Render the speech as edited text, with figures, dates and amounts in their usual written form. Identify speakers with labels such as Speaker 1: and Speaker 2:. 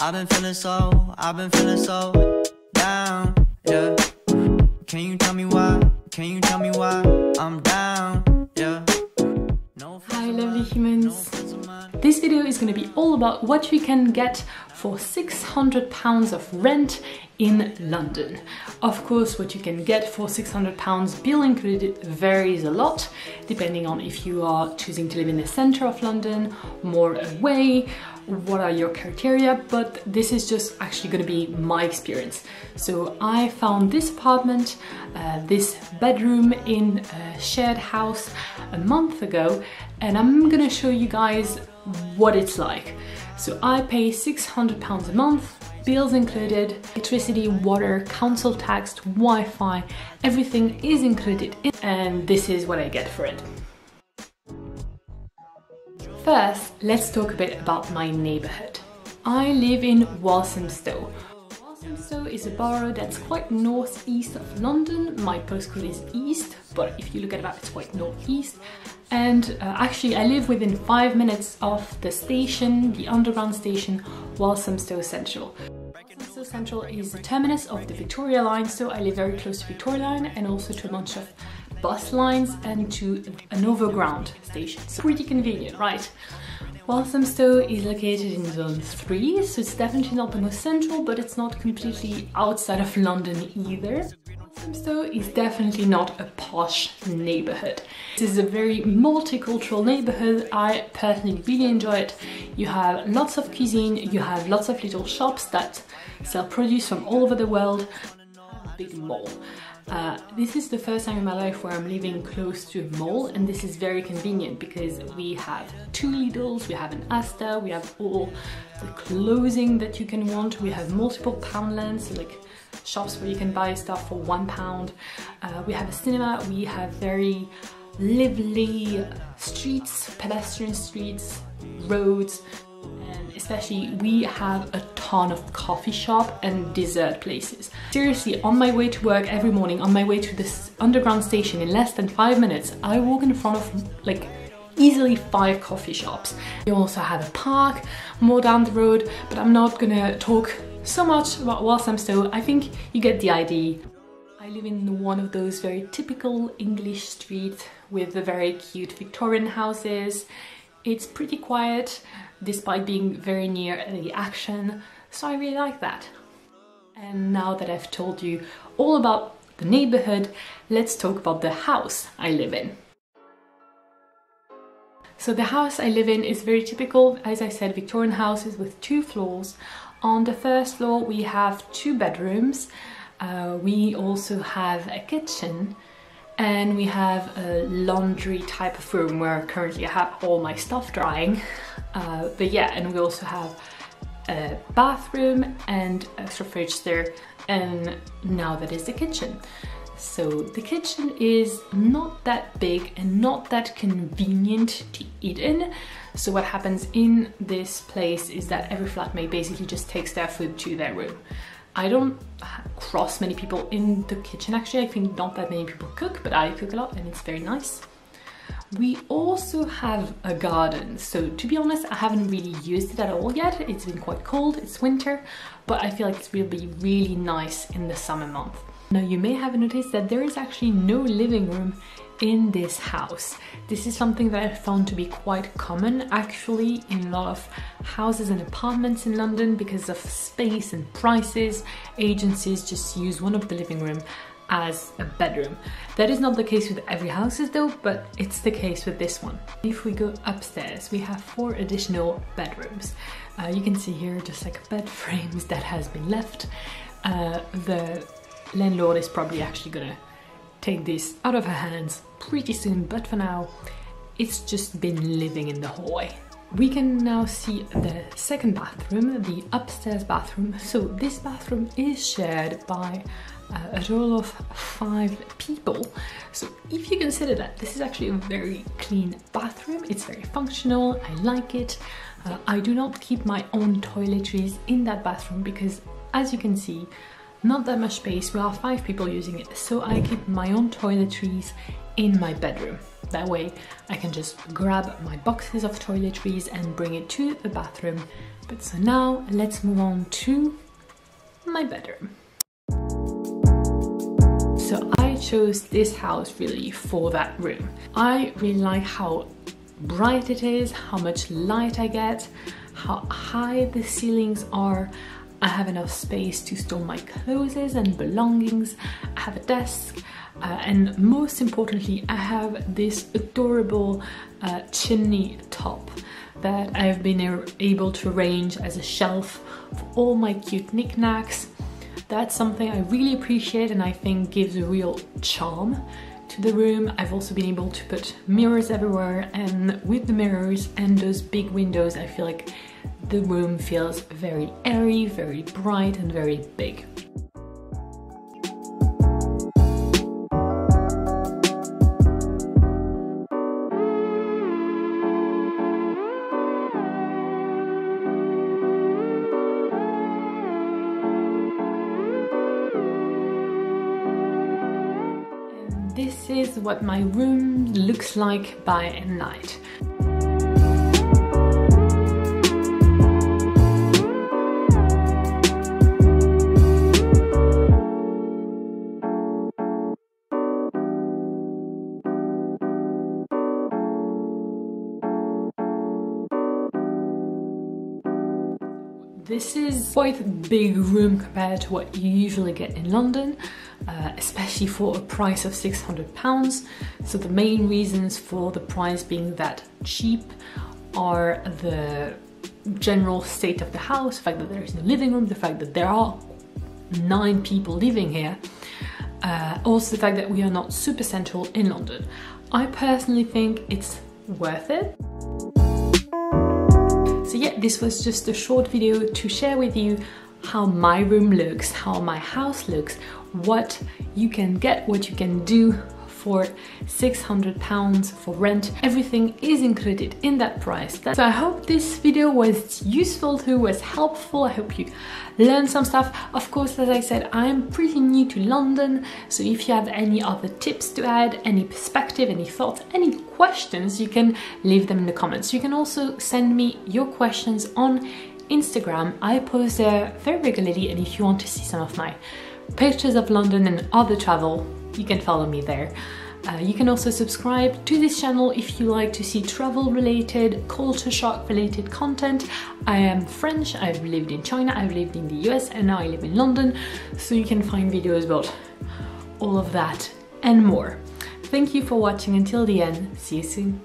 Speaker 1: I've been feeling so down, yeah. Can you tell me why? Can you tell me why I'm down, yeah.
Speaker 2: Hi lovely humans. This video is going to be all about what you can get for £600 of rent in London. Of course, what you can get for £600, bill included, varies a lot depending on if you are choosing to live in the centre of London, more away, what are your criteria, but this is just actually going to be my experience. So I found this apartment, this bedroom in a shared house a month ago, and I'm gonna show you guys what it's like. So I pay £600 a month, bills included, electricity, water, council tax, Wi-Fi, everything is included, and this is what I get for it. First, let's talk a bit about my neighbourhood. I live in Walthamstow. Walthamstow is a borough that's quite northeast of London. My postcode is east, but if you look at a map, it's quite northeast. And actually, I live within 5 minutes of the station, the underground station, Walthamstow Central. Walthamstow Central is the terminus of the Victoria line, so I live very close to Victoria line and also to a bunch of bus lines and to an overground station. So pretty convenient, right? Walthamstow is located in zone 3, so it's definitely not the most central, but it's not completely outside of London either. Walthamstow is definitely not a posh neighbourhood. This is a very multicultural neighbourhood. I personally really enjoy it. You have lots of cuisine, you have lots of little shops that sell produce from all over the world, a big mall. This is the first time in my life where I'm living close to a mall, and this is very convenient because we have 2 Lidls, we have an Asda, we have all the clothing that you can want, we have multiple Poundlands, so like shops where you can buy stuff for £1. We have a cinema, we have very lively streets, pedestrian streets, roads, and especially we have a ton of coffee shop and dessert places. Seriously, on my way to work every morning, on my way to this underground station, in less than 5 minutes, I walk in front of like easily 5 coffee shops. We also have a park more down the road, but I'm not gonna talk so much about Walthamstow. I think you get the idea. I live in one of those very typical English streets with the very cute Victorian houses. It's pretty quiet despite being very near the action, so I really like that. And now that I've told you all about the neighbourhood, let's talk about the house I live in. So the house I live in is very typical, as I said, Victorian houses with 2 floors. On the first floor we have 2 bedrooms, we also have a kitchen, and we have a laundry type of room where currently I have all my stuff drying. But yeah, and we also have a bathroom and extra fridge there, and now that is the kitchen. So the kitchen is not that big and not that convenient to eat in. So what happens in this place is that every flatmate basically just takes their food to their room. I don't cross many people in the kitchen actually. I think not that many people cook, but I cook a lot and it's very nice. We also have a garden, so to be honest, I haven't really used it at all yet. It's been quite cold, it's winter, but I feel like it's really, really nice in the summer month. Now you may have noticed that there is actually no living room in this house. This is something that I found to be quite common actually in a lot of houses and apartments in London because of space and prices. Agencies just use one of the living room as a bedroom. That is not the case with every houses though, but it's the case with this one. If we go upstairs, we have 4 additional bedrooms. You can see here just like bed frames that has been left. The landlord is probably actually gonna take this out of her hands pretty soon, but for now it's just been living in the hallway. We can now see the second bathroom, the upstairs bathroom. So this bathroom is shared by a total of 5 people. So if you consider that, this is actually a very clean bathroom. It's very functional, I like it. I do not keep my own toiletries in that bathroom because, as you can see, not that much space. We are 5 people using it, so I keep my own toiletries in my bedroom. That way I can just grab my boxes of toiletries and bring it to the bathroom. But so now let's move on to my bedroom. So I chose this house really for that room. I really like how bright it is, how much light I get, how high the ceilings are. I have enough space to store my clothes and belongings. I have a desk, and most importantly, I have this adorable chimney top that I've been able to arrange as a shelf for all my cute knickknacks. That's something I really appreciate and I think gives a real charm to the room. I've also been able to put mirrors everywhere, and with the mirrors and those big windows, I feel like the room feels very airy, very bright and very big. This is what my room looks like by night. This is quite a big room compared to what you usually get in London, especially for a price of £600. So the main reasons for the price being that cheap are the general state of the house, the fact that there is no living room, the fact that there are 9 people living here, also the fact that we are not super central in London. I personally think it's worth it. So yeah, this was just a short video to share with you how my room looks, how my house looks, what you can get, what you can do for £600 for rent. Everything is included in that price. So I hope this video was useful too, was helpful. I hope you learned some stuff. Of course, as I said, I'm pretty new to London, so if you have any other tips to add, any perspective, any thoughts, any questions, you can leave them in the comments. You can also send me your questions on Instagram. I post there very regularly, and if you want to see some of my pictures of London and other travel, you can follow me there. You can also subscribe to this channel if you like to see travel related, culture shock related content. I am French, I've lived in China, I've lived in the US, and now I live in London, so you can find videos about all of that and more. Thank you for watching until the end. See you soon.